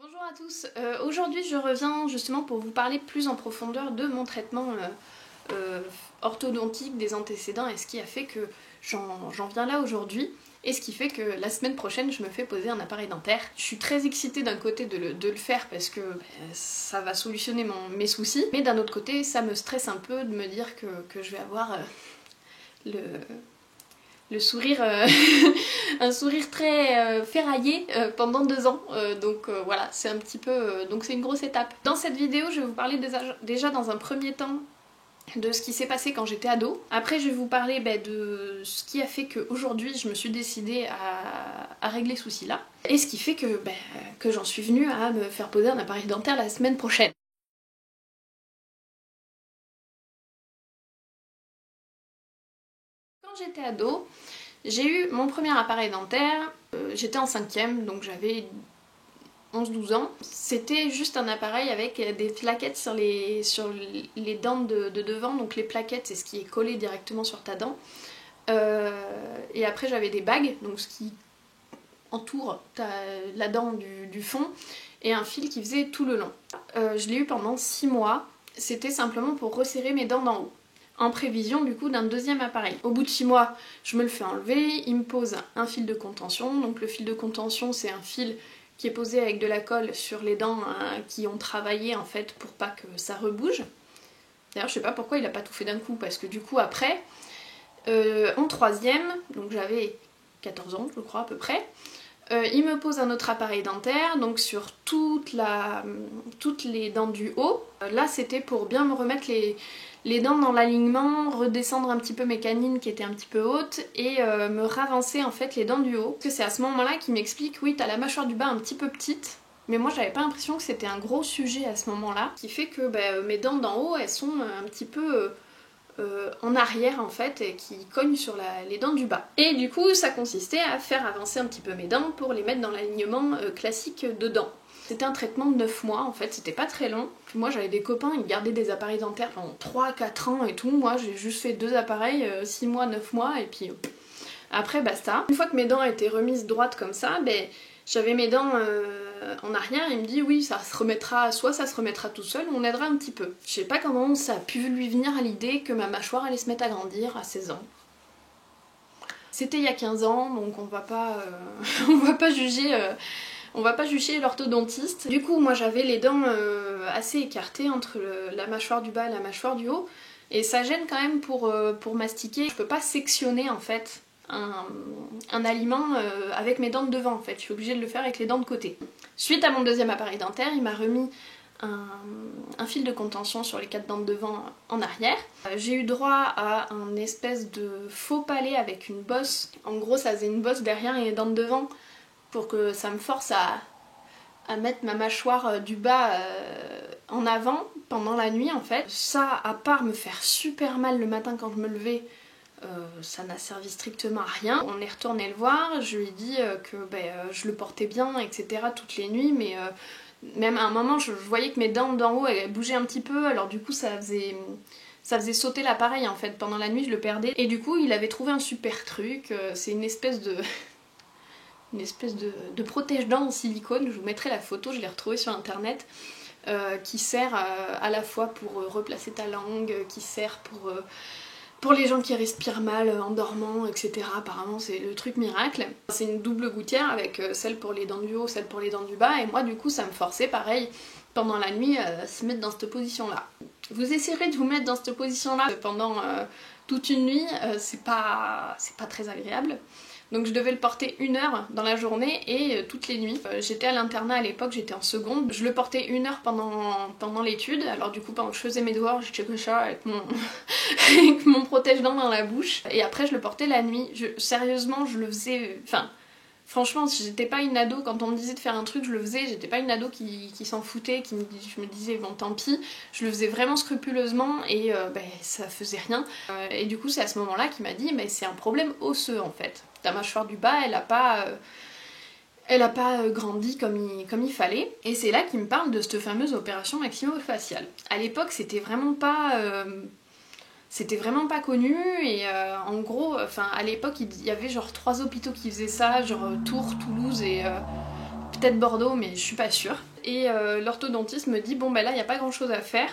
Bonjour à tous, aujourd'hui je reviens justement pour vous parler plus en profondeur de mon traitement orthodontique des antécédents et ce qui a fait que j'en viens là aujourd'hui et ce qui fait que la semaine prochaine je me fais poser un appareil dentaire. Je suis très excitée d'un côté de le faire parce que ça va solutionner mes soucis, mais d'un autre côté ça me stresse un peu de me dire que je vais avoir le sourire, un sourire très ferraillé pendant 2 ans, donc voilà, c'est un petit peu, donc c'est une grosse étape. Dans cette vidéo, je vais vous parler déjà dans un premier temps de ce qui s'est passé quand j'étais ado. Après, je vais vous parler de ce qui a fait qu'aujourd'hui, je me suis décidée à régler ce souci-là, et ce qui fait que j'en suis venue à me faire poser un appareil dentaire la semaine prochaine. Quand j'étais ado, j'ai eu mon premier appareil dentaire, j'étais en 5ème, donc j'avais 11-12 ans. C'était juste un appareil avec des plaquettes sur les dents de devant, donc les plaquettes c'est ce qui est collé directement sur ta dent. Et après j'avais des bagues, donc ce qui entoure la dent du fond, et un fil qui faisait tout le long. Je l'ai eu pendant 6 mois, c'était simplement pour resserrer mes dents d'en haut, en prévision du coup d'un deuxième appareil. Au bout de 6 mois, je me le fais enlever, il me pose un fil de contention. Donc le fil de contention, c'est un fil qui est posé avec de la colle sur les dents qui ont travaillé en fait pour pas que ça rebouge. D'ailleurs, je sais pas pourquoi il a pas tout fait d'un coup, parce que du coup après, en 3ème, donc j'avais 14 ans je crois à peu près, il me pose un autre appareil dentaire, donc sur toutes les dents du haut. Là c'était pour bien me remettre les dents dans l'alignement, redescendre un petit peu mes canines qui étaient un petit peu hautes et me ravancer en fait les dents du haut. Parce que c'est à ce moment-là qu'il m'explique, oui t'as la mâchoire du bas un petit peu petite, mais moi j'avais pas l'impression que c'était un gros sujet à ce moment-là, qui fait que mes dents d'en haut elles sont un petit peu en arrière en fait, et qui cognent sur les dents du bas. Et du coup ça consistait à faire avancer un petit peu mes dents pour les mettre dans l'alignement classique de dents. C'était un traitement de 9 mois en fait, c'était pas très long. Puis moi j'avais des copains, ils gardaient des appareils dentaires pendant 3-4 ans et tout. Moi j'ai juste fait 2 appareils, 6 mois, 9 mois et puis après basta. Une fois que mes dents étaient remises droites comme ça, j'avais mes dents en arrière, il me dit oui ça se remettra, soit ça se remettra tout seul, on aidera un petit peu. Je sais pas comment ça a pu lui venir à l'idée que ma mâchoire allait se mettre à grandir à 16 ans. C'était il y a 15 ans, donc on va pas juger... on va pas juger l'orthodontiste. Du coup, moi j'avais les dents assez écartées entre la mâchoire du bas et la mâchoire du haut. Et ça gêne quand même pour mastiquer. Je peux pas sectionner en fait un aliment avec mes dents de devant en fait. Je suis obligée de le faire avec les dents de côté. Suite à mon deuxième appareil dentaire, il m'a remis un fil de contention sur les 4 dents de devant en arrière. J'ai eu droit à un espèce de faux palais avec une bosse. En gros, ça faisait une bosse derrière les dents de devant, pour que ça me force à mettre ma mâchoire du bas en avant pendant la nuit en fait. Ça, à part me faire super mal le matin quand je me levais, ça n'a servi strictement à rien. On est retourné le voir, je lui ai dit que je le portais bien, etc. toutes les nuits, mais même à un moment je voyais que mes dents d'en haut elles bougeaient un petit peu, alors du coup ça faisait sauter l'appareil en fait. Pendant la nuit je le perdais, et du coup il avait trouvé un super truc, c'est une espèce de protège-dents en silicone. Je vous mettrai la photo, je l'ai retrouvée sur internet, qui sert à la fois pour replacer ta langue, qui sert pour les gens qui respirent mal en dormant, etc. Apparemment c'est le truc miracle. C'est une double gouttière avec celle pour les dents du haut, celle pour les dents du bas, et moi du coup ça me forçait pareil pendant la nuit à se mettre dans cette position là. Vous essayerez de vous mettre dans cette position là pendant toute une nuit, c'est pas très agréable. Donc je devais le porter 1 heure dans la journée et toutes les nuits. J'étais à l'internat à l'époque, j'étais en seconde. Je le portais 1 heure pendant l'étude. Alors du coup pendant que je faisais mes devoirs, j'étais comme ça avec mon protège-dents dans la bouche. Et après je le portais la nuit. Sérieusement je le faisais... Enfin franchement j'étais pas une ado, quand on me disait de faire un truc je le faisais. J'étais pas une ado qui s'en foutait, je me disais bon tant pis. Je le faisais vraiment scrupuleusement et ça faisait rien. Et du coup c'est à ce moment là qu'il m'a dit mais c'est un problème osseux en fait. Ta mâchoire du bas elle a pas grandi comme il fallait. Et c'est là qu'il me parle de cette fameuse opération maxillofaciale. À l'époque c'était vraiment pas connu, et en gros, à l'époque il y avait genre 3 hôpitaux qui faisaient ça, genre Tours, Toulouse et peut-être Bordeaux, mais je suis pas sûre. et l'orthodontiste me dit bon bah là il n'y a pas grand chose à faire.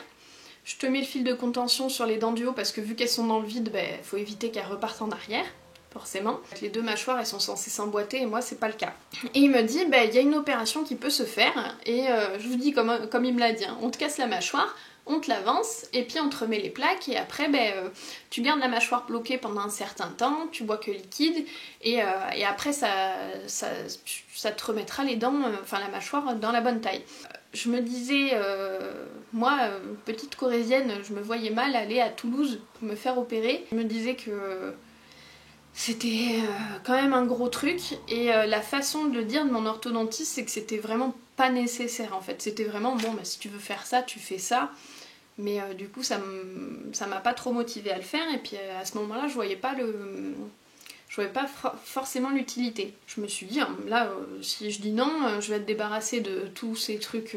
Je te mets le fil de contention sur les dents du haut parce que vu qu'elles sont dans le vide, faut éviter qu'elles repartent en arrière, forcément. Les deux mâchoires elles sont censées s'emboîter et moi c'est pas le cas. Et il me dit il y a une opération qui peut se faire et je vous dis comme il me l'a dit, hein, on te casse la mâchoire, on te l'avance et puis on te remet les plaques et après tu gardes la mâchoire bloquée pendant un certain temps, tu bois que liquide et après ça te remettra les dents, enfin la mâchoire dans la bonne taille. Je me disais, moi, petite corésienne, je me voyais mal aller à Toulouse pour me faire opérer. Je me disais que c'était quand même un gros truc et la façon de le dire de mon orthodontiste, c'est que c'était vraiment pas nécessaire en fait. C'était vraiment, bon, si tu veux faire ça, tu fais ça. Mais du coup, ça m'a pas trop motivée à le faire et puis à ce moment-là, je voyais pas forcément l'utilité. Je me suis dit, là, si je dis non, je vais être débarrassée de tous ces trucs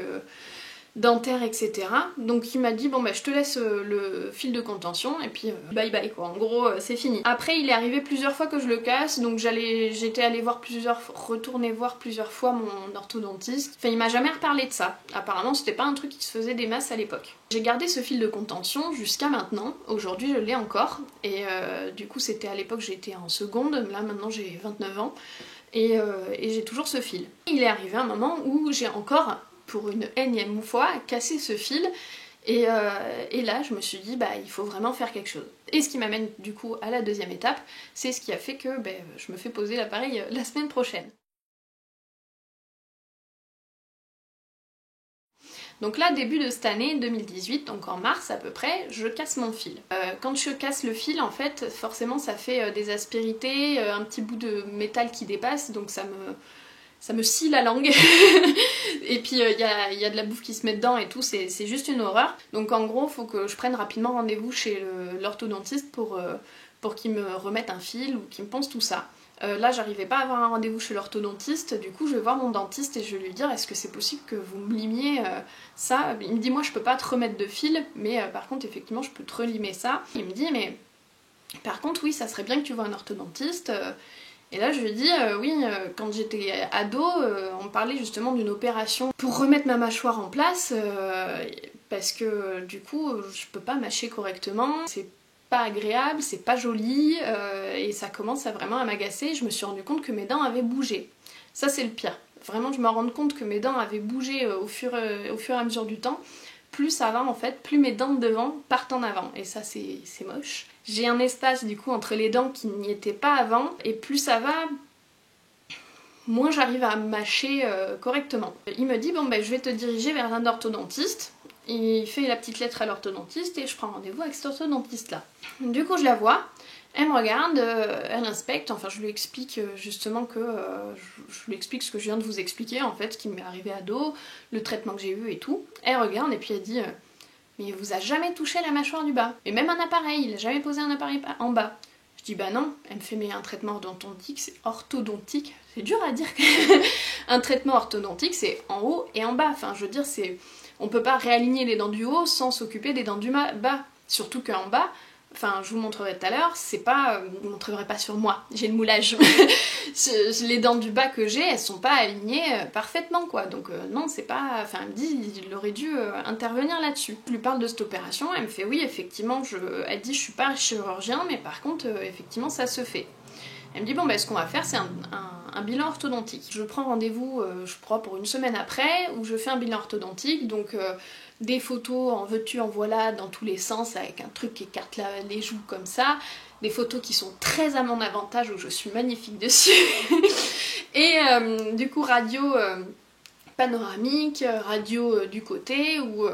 dentaires, etc. Donc il m'a dit, bon je te laisse le fil de contention et puis bye bye quoi, en gros c'est fini. Après il est arrivé plusieurs fois que je le casse, donc j'étais allée retourner voir plusieurs fois mon orthodontiste. Enfin il m'a jamais reparlé de ça, apparemment c'était pas un truc qui se faisait des masses à l'époque. J'ai gardé ce fil de contention jusqu'à maintenant, aujourd'hui je l'ai encore, et du coup c'était à l'époque j'étais en seconde, là maintenant j'ai 29 ans, et j'ai toujours ce fil. Il est arrivé un moment où j'ai encore, pour une énième fois, cassé ce fil, et là je me suis dit il faut vraiment faire quelque chose. Et ce qui m'amène du coup à la deuxième étape, c'est ce qui a fait que je me fais poser l'appareil la semaine prochaine. Donc là, début de cette année 2018, donc en mars à peu près, je casse mon fil. Quand je casse le fil, en fait, forcément ça fait des aspérités, un petit bout de métal qui dépasse, donc ça me scie la langue. Et puis il y a de la bouffe qui se met dedans et tout, c'est juste une horreur. Donc en gros, faut que je prenne rapidement rendez-vous chez l'orthodontiste pour qu'il me remette un fil ou qu'il me ponce tout ça. Là j'arrivais pas à avoir un rendez-vous chez l'orthodontiste, du coup je vais voir mon dentiste et je vais lui dire est-ce que c'est possible que vous me limiez ça. Il me dit moi je peux pas te remettre de fil, mais par contre effectivement je peux te relimer ça. Il me dit mais par contre oui ça serait bien que tu vois un orthodontiste. Et là je lui dis oui, quand j'étais ado, on me parlait justement d'une opération pour remettre ma mâchoire en place, parce que du coup je peux pas mâcher correctement, c'est pas agréable, c'est pas joli, et ça commence vraiment à m'agacer. Je me suis rendu compte que mes dents avaient bougé. Ça c'est le pire. Vraiment je me rends compte que mes dents avaient bougé au fur et à mesure du temps. Plus ça va en fait, plus mes dents de devant partent en avant. Et ça c'est moche. J'ai un espace du coup entre les dents qui n'y était pas avant. Et plus ça va, moins j'arrive à mâcher correctement. Il me dit bon je vais te diriger vers un orthodontiste. Il fait la petite lettre à l'orthodontiste et je prends rendez-vous avec cet orthodontiste là. Du coup je la vois, elle me regarde, elle inspecte, enfin je lui explique justement que je lui explique ce que je viens de vous expliquer en fait, ce qui m'est arrivé à dos, le traitement que j'ai eu et tout. Elle regarde et puis elle dit mais il vous a jamais touché la mâchoire du bas, et même un appareil, il a jamais posé un appareil en bas. Je dis bah non. Elle me fait mais un traitement orthodontique, c'est dur à dire. Un traitement orthodontique c'est en haut et en bas, enfin je veux dire on peut pas réaligner les dents du haut sans s'occuper des dents du bas. Surtout qu'en bas, enfin je vous montrerai tout à l'heure, c'est pas, vous ne montrerez pas sur moi, j'ai le moulage. Les dents du bas que j'ai, elles sont pas alignées parfaitement quoi. Donc non, c'est pas, enfin elle me dit il aurait dû intervenir là-dessus. Je lui parle de cette opération, elle me fait oui effectivement, elle dit je suis pas chirurgien mais par contre effectivement ça se fait. Elle me dit bon ce qu'on va faire c'est un bilan orthodontique. Je prends rendez-vous je crois pour une semaine après où je fais un bilan orthodontique, donc des photos en veux-tu en voilà dans tous les sens avec un truc qui écarte les joues comme ça, des photos qui sont très à mon avantage où je suis magnifique dessus et du coup radio panoramique, radio du côté où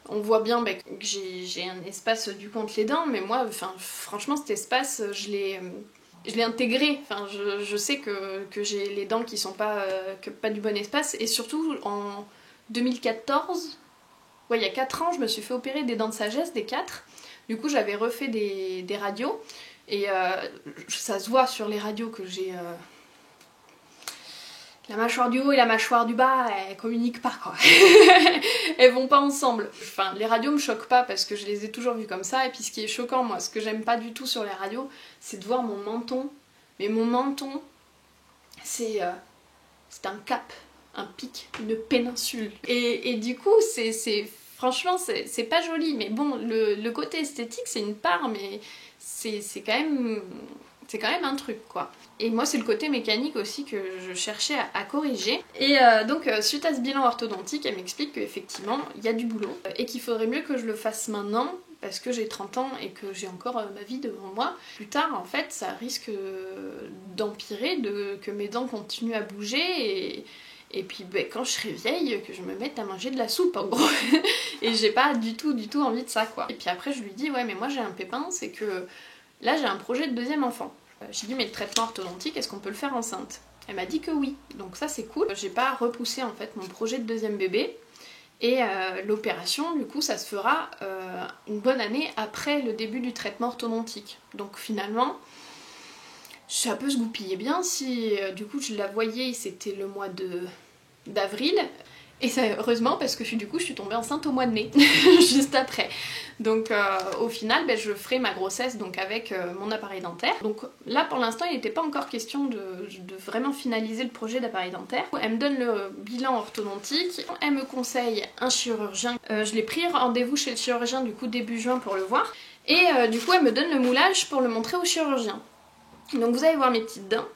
on voit bien que j'ai un espace du coup entre les dents, mais moi franchement cet espace je l'ai intégré, enfin, je sais que j'ai les dents qui sont pas du bon espace, et surtout en 2014, ouais, il y a 4 ans, je me suis fait opérer des dents de sagesse, des 4. Du coup, j'avais refait des radios, et ça se voit sur les radios que j'ai... La mâchoire du haut et la mâchoire du bas, elles communiquent pas quoi. Elles vont pas ensemble. Enfin, les radios me choquent pas parce que je les ai toujours vues comme ça. Et puis ce qui est choquant, moi, ce que j'aime pas du tout sur les radios, c'est de voir mon menton. Mais mon menton, c'est un cap. un pic, une péninsule. Et du coup, franchement, c'est pas joli, mais bon, le côté esthétique, c'est une part, mais c'est quand même un truc, quoi. Et moi, c'est le côté mécanique aussi que je cherchais à corriger. Et donc, suite à ce bilan orthodontique, elle m'explique qu'effectivement, il y a du boulot et qu'il faudrait mieux que je le fasse maintenant parce que j'ai 30 ans et que j'ai encore ma vie devant moi. Plus tard, en fait, ça risque d'empirer, que mes dents continuent à bouger et puis quand je serai vieille, que je me mette à manger de la soupe en gros. Et j'ai pas du tout envie de ça, quoi. Et puis après je lui dis ouais mais moi j'ai un pépin, c'est que là j'ai un projet de deuxième enfant. J'ai dit mais le traitement orthodontique, est-ce qu'on peut le faire enceinte? Elle m'a dit que oui, donc ça c'est cool. J'ai pas repoussé en fait mon projet de deuxième bébé. Et l'opération, du coup, ça se fera une bonne année après le début du traitement orthodontique. Donc finalement, ça peut se goupiller bien si du coup je la voyais, c'était le mois d'avril. Et heureusement parce que du coup je suis tombée enceinte au mois de mai, juste après. Donc au final je ferai ma grossesse donc avec mon appareil dentaire. Donc là pour l'instant il n'était pas encore question de vraiment finaliser le projet d'appareil dentaire. Elle me donne le bilan orthodontique, elle me conseille un chirurgien. Je l'ai pris rendez-vous chez le chirurgien du coup début juin pour le voir. Et du coup elle me donne le moulage pour le montrer au chirurgien. Donc vous allez voir mes petites dents.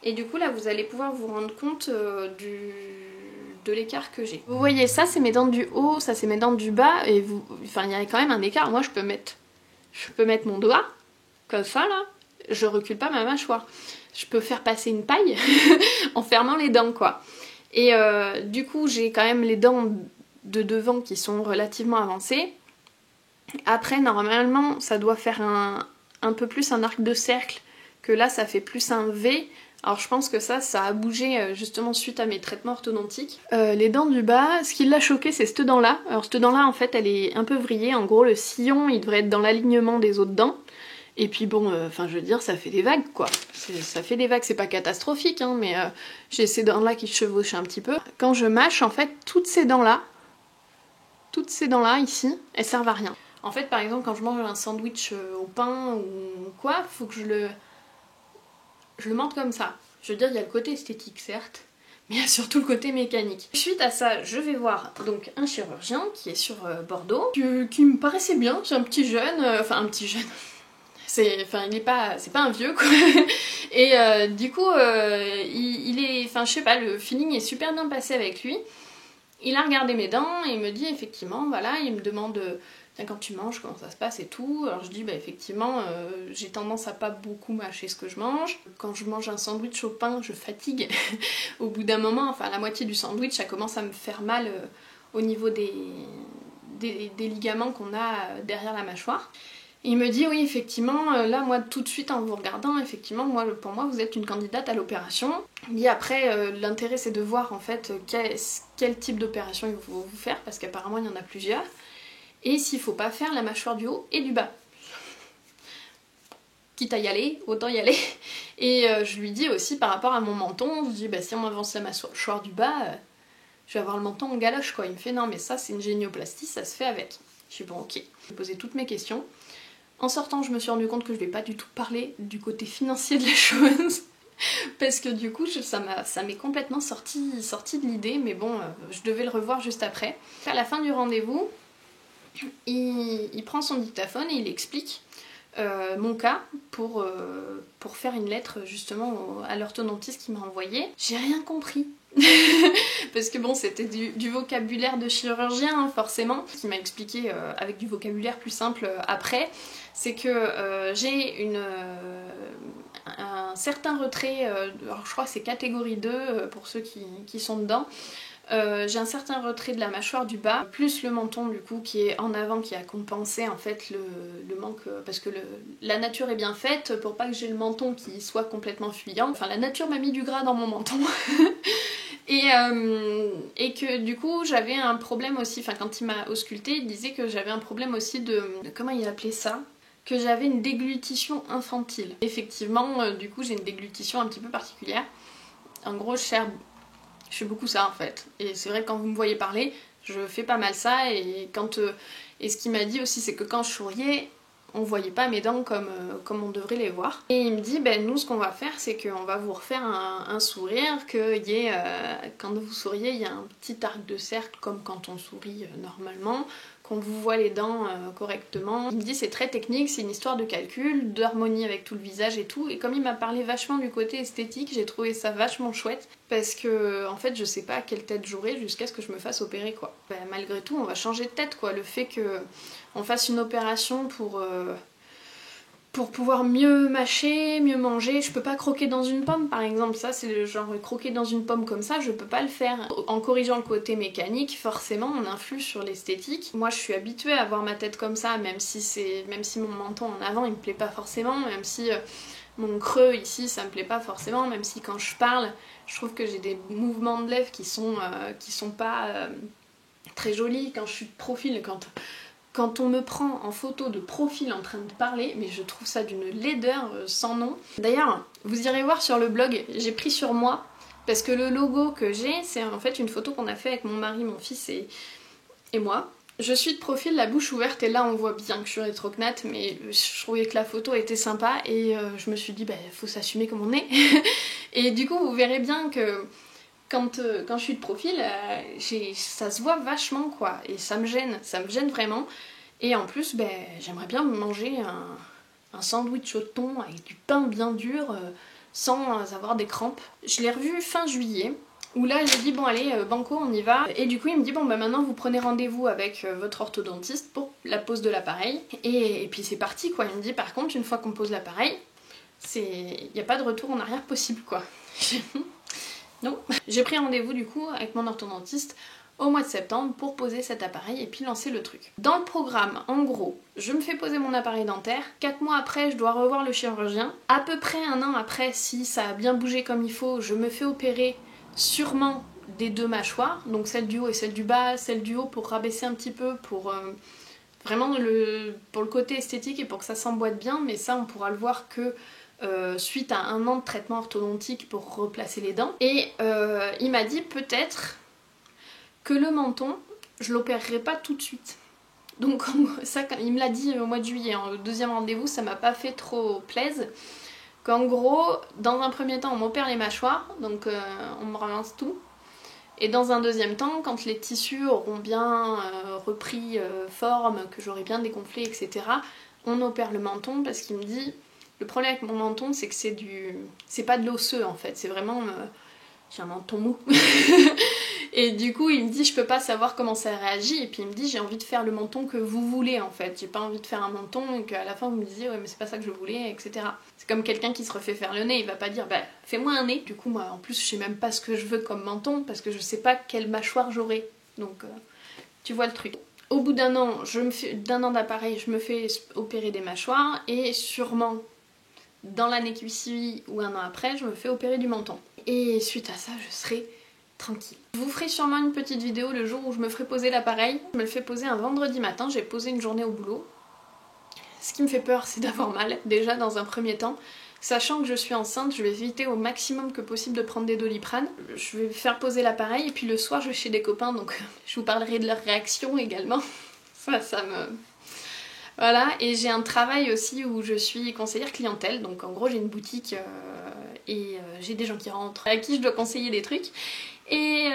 Et du coup là vous allez pouvoir vous rendre compte de l'écart que j'ai. Vous voyez ça c'est mes dents du haut, ça c'est mes dents du bas et il y a quand même un écart. Moi je peux mettre mon doigt comme ça là, je recule pas ma mâchoire. Je peux faire passer une paille en fermant les dents quoi. Et du coup j'ai quand même les dents de devant qui sont relativement avancées. Après normalement ça doit faire un peu plus un arc de cercle, que là ça fait plus un V. Alors je pense que ça a bougé justement suite à mes traitements orthodontiques. Les dents du bas, ce qui l'a choqué c'est cette dent là. Alors cette dent là en fait elle est un peu vrillée, en gros le sillon il devrait être dans l'alignement des autres dents. Et puis bon, je veux dire ça fait des vagues quoi. Ça fait des vagues, c'est pas catastrophique hein, mais j'ai ces dents là qui chevauchent un petit peu. Quand je mâche en fait toutes ces dents là ici, elles servent à rien. En fait par exemple quand je mange un sandwich au pain ou quoi, faut que je le morde comme ça. Je veux dire, il y a le côté esthétique, certes, mais il y a surtout le côté mécanique. Suite à ça, je vais voir donc un chirurgien qui est sur Bordeaux, qui me paraissait bien. C'est un petit jeune, un petit jeune. C'est pas un vieux quoi. Et du coup, il est, je sais pas, le feeling est super bien passé avec lui. Il a regardé mes dents et il me dit effectivement, voilà, il me demande quand tu manges, comment ça se passe et tout. Alors je dis effectivement, j'ai tendance à pas beaucoup mâcher ce que je mange. Quand je mange un sandwich au pain, je fatigue. Au bout d'un moment, la moitié du sandwich, ça commence à me faire mal au niveau des ligaments qu'on a derrière la mâchoire. Et il me dit oui effectivement, là moi tout de suite en vous regardant, effectivement pour moi vous êtes une candidate à l'opération. Et après l'intérêt c'est de voir en fait quel type d'opération il faut vous faire parce qu'apparemment il y en a plusieurs. Et s'il faut pas faire la mâchoire du haut et du bas. Quitte à y aller, autant y aller. Et je lui dis aussi par rapport à mon menton, je dis si on avance la mâchoire du bas, je vais avoir le menton en galoche quoi. Il me fait non mais ça c'est une génioplastie, ça se fait avec. Je dis bon ok, je vais poser toutes mes questions. En sortant, je me suis rendu compte que je vais pas du tout parler du côté financier de la chose. Parce que du coup, ça m'est complètement sorti de l'idée. Mais bon, je devais le revoir juste après. À la fin du rendez-vous, il prend son dictaphone et il explique mon cas pour faire une lettre justement à l'orthodontiste qui m'a envoyé. J'ai rien compris. Parce que bon, c'était du vocabulaire de chirurgien hein, forcément. Ce qu'il m'a expliqué avec du vocabulaire plus simple après, c'est que j'ai un certain retrait, alors je crois que c'est catégorie 2 pour ceux qui sont dedans. J'ai un certain retrait de la mâchoire du bas, plus le menton du coup qui est en avant, qui a compensé en fait le manque, parce que la nature est bien faite pour pas que j'ai le menton qui soit complètement fuyant. La nature m'a mis du gras dans mon menton. Et que du coup j'avais un problème aussi, quand il m'a ausculté, il disait que j'avais un problème aussi de comment il appelait ça, que j'avais une déglutition infantile. Effectivement, du coup j'ai une déglutition un petit peu particulière. En gros, je fais beaucoup ça en fait. Et c'est vrai que quand vous me voyez parler, je fais pas mal ça. Et ce qu'il m'a dit aussi, c'est que quand je souriais, on voyait pas mes dents comme on devrait les voir. Et il me dit, ben nous ce qu'on va faire c'est qu'on va vous refaire un sourire, qu'il y ait, quand vous souriez, il y a un petit arc de cercle comme quand on sourit normalement, qu'on vous voit les dents correctement. Il me dit c'est très technique, c'est une histoire de calcul, d'harmonie avec tout le visage et tout, et comme il m'a parlé vachement du côté esthétique, j'ai trouvé ça vachement chouette, parce que en fait je sais pas quelle tête j'aurai jusqu'à ce que je me fasse opérer quoi. Ben, malgré tout on va changer de tête quoi, le fait que on fasse une opération pour pouvoir mieux mâcher, mieux manger. Je peux pas croquer dans une pomme par exemple, ça c'est le genre croquer dans une pomme comme ça, je peux pas le faire. En corrigeant le côté mécanique, forcément on influe sur l'esthétique. Moi je suis habituée à avoir ma tête comme ça, même si mon menton en avant il me plaît pas forcément, même si mon creux ici ça me plaît pas forcément, même si quand je parle, je trouve que j'ai des mouvements de lèvres qui sont pas très jolis quand je suis de profil, quand on me prend en photo de profil en train de parler, mais je trouve ça d'une laideur sans nom. D'ailleurs, vous irez voir sur le blog, j'ai pris sur moi, parce que le logo que j'ai, c'est en fait une photo qu'on a fait avec mon mari, mon fils et moi. Je suis de profil, la bouche ouverte, et là on voit bien que je suis rétrognate, mais je trouvais que la photo était sympa, et je me suis dit, bah faut s'assumer comme on est. Et du coup, vous verrez bien que quand je suis de profil, ça se voit vachement quoi, et ça me gêne vraiment. Et en plus, ben, j'aimerais bien manger un sandwich au thon avec du pain bien dur, sans avoir des crampes. Je l'ai revu fin juillet, où là j'ai dit bon allez, banco on y va. Et du coup il me dit bon bah maintenant vous prenez rendez-vous avec votre orthodontiste pour la pose de l'appareil. Et puis c'est parti quoi, il me dit par contre une fois qu'on pose l'appareil, il n'y a pas de retour en arrière possible quoi. Non. J'ai pris rendez-vous du coup avec mon orthodontiste au mois de septembre pour poser cet appareil et puis lancer le truc. Dans le programme, en gros, je me fais poser mon appareil dentaire, 4 mois après je dois revoir le chirurgien, à peu près 1 an après, si ça a bien bougé comme il faut, je me fais opérer sûrement des 2 mâchoires, donc celle du haut et celle du bas, celle du haut pour rabaisser un petit peu, pour vraiment pour le côté esthétique et pour que ça s'emboîte bien, mais ça on pourra le voir que suite à 1 an de traitement orthodontique pour replacer les dents. Et il m'a dit peut-être que le menton, je l'opérerai pas tout de suite. Donc ça, il me l'a dit au mois de juillet, au 2e rendez-vous, ça m'a pas fait trop plaisir. Qu'en gros, dans un premier temps, on m'opère les mâchoires, donc on me relance tout. Et dans un 2e temps, quand les tissus auront bien repris forme, que j'aurai bien dégonflé, etc., on opère le menton parce qu'il me dit... Le problème avec mon menton, c'est que c'est pas de l'osseux en fait, c'est vraiment... j'ai un menton mou. Et du coup, il me dit, je peux pas savoir comment ça réagit, et puis il me dit, j'ai envie de faire le menton que vous voulez en fait. J'ai pas envie de faire un menton et qu'à la fin vous me disiez, ouais mais c'est pas ça que je voulais, etc. C'est comme quelqu'un qui se refait faire le nez, il va pas dire, bah fais-moi un nez. Du coup, moi en plus, je sais même pas ce que je veux comme menton, parce que je sais pas quelle mâchoire j'aurai. Donc, tu vois le truc. Au bout d'un an, d'un an d'appareil, je me fais opérer des mâchoires, et sûrement... dans l'année qui suit ou 1 an après, je me fais opérer du menton. Et suite à ça, je serai tranquille. Je vous ferai sûrement une petite vidéo le jour où je me ferai poser l'appareil. Je me le fais poser un vendredi matin, j'ai posé une journée au boulot. Ce qui me fait peur, c'est d'avoir mal, déjà dans un premier temps. Sachant que je suis enceinte, je vais éviter au maximum que possible de prendre des Doliprane. Je vais faire poser l'appareil, et puis le soir, je vais chez des copains, donc je vous parlerai de leur réaction également. Ça me... Voilà, et j'ai un travail aussi où je suis conseillère clientèle, donc en gros j'ai une boutique et j'ai des gens qui rentrent à qui je dois conseiller des trucs. Et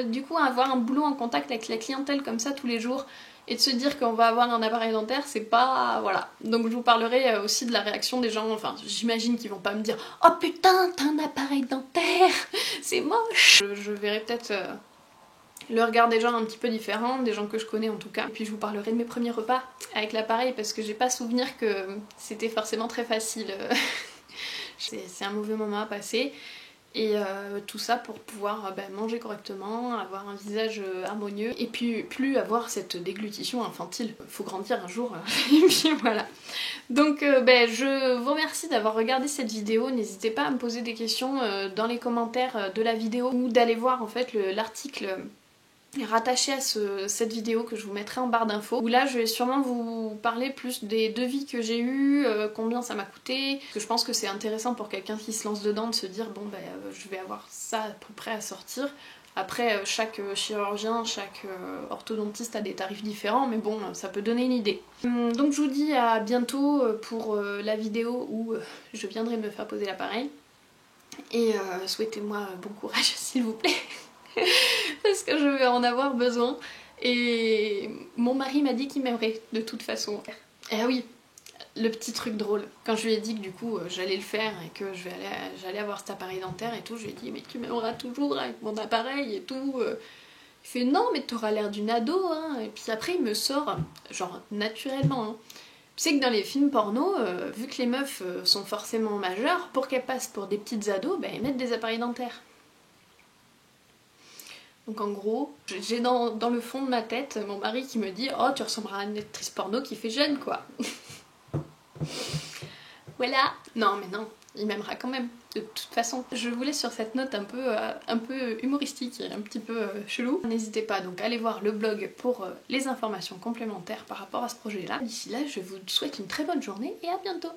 du coup avoir un boulot en contact avec la clientèle comme ça tous les jours et de se dire qu'on va avoir un appareil dentaire, c'est pas... voilà. Donc je vous parlerai aussi de la réaction des gens, enfin j'imagine qu'ils vont pas me dire « Oh putain, t'as un appareil dentaire, c'est moche !» Je verrai peut-être... le regard des gens un petit peu différent, des gens que je connais en tout cas. Et puis je vous parlerai de mes premiers repas avec l'appareil parce que j'ai pas souvenir que c'était forcément très facile. C'est un mauvais moment à passer. Et tout ça pour pouvoir manger correctement, avoir un visage harmonieux et puis plus avoir cette déglutition infantile. Faut grandir un jour, et puis voilà. Donc je vous remercie d'avoir regardé cette vidéo. N'hésitez pas à me poser des questions dans les commentaires de la vidéo ou d'aller voir en fait l'article rattaché à cette vidéo que je vous mettrai en barre d'infos, où là je vais sûrement vous parler plus des devis que j'ai eu, combien ça m'a coûté, parce que je pense que c'est intéressant pour quelqu'un qui se lance dedans de se dire bon je vais avoir ça à peu près à sortir, Après, chaque chirurgien, chaque orthodontiste a des tarifs différents, mais bon, ça peut donner une idée. Donc je vous dis à bientôt pour la vidéo où je viendrai me faire poser l'appareil. Et souhaitez-moi bon courage s'il vous plaît, parce que je vais en avoir besoin. Et mon mari m'a dit qu'il m'aimerait de toute façon. Et ah oui, le petit truc drôle, quand je lui ai dit que du coup j'allais le faire et que j'allais avoir cet appareil dentaire et tout, je lui ai dit mais tu m'aimeras toujours avec mon appareil et tout. Il fait non mais t'auras l'air d'une ado hein. Et puis après il me sort, genre naturellement hein. Tu sais que dans les films porno, vu que les meufs sont forcément majeures, pour qu'elles passent pour des petites ados, ben, elles mettent des appareils dentaires. Donc en gros, j'ai dans le fond de ma tête mon mari qui me dit « Oh, tu ressembleras à une actrice porno qui fait jeune, quoi !» Voilà. Non, mais non, il m'aimera quand même, de toute façon. Je vous laisse sur cette note un peu humoristique et un petit peu chelou. N'hésitez pas donc à aller voir le blog pour les informations complémentaires par rapport à ce projet-là. D'ici là, je vous souhaite une très bonne journée et à bientôt.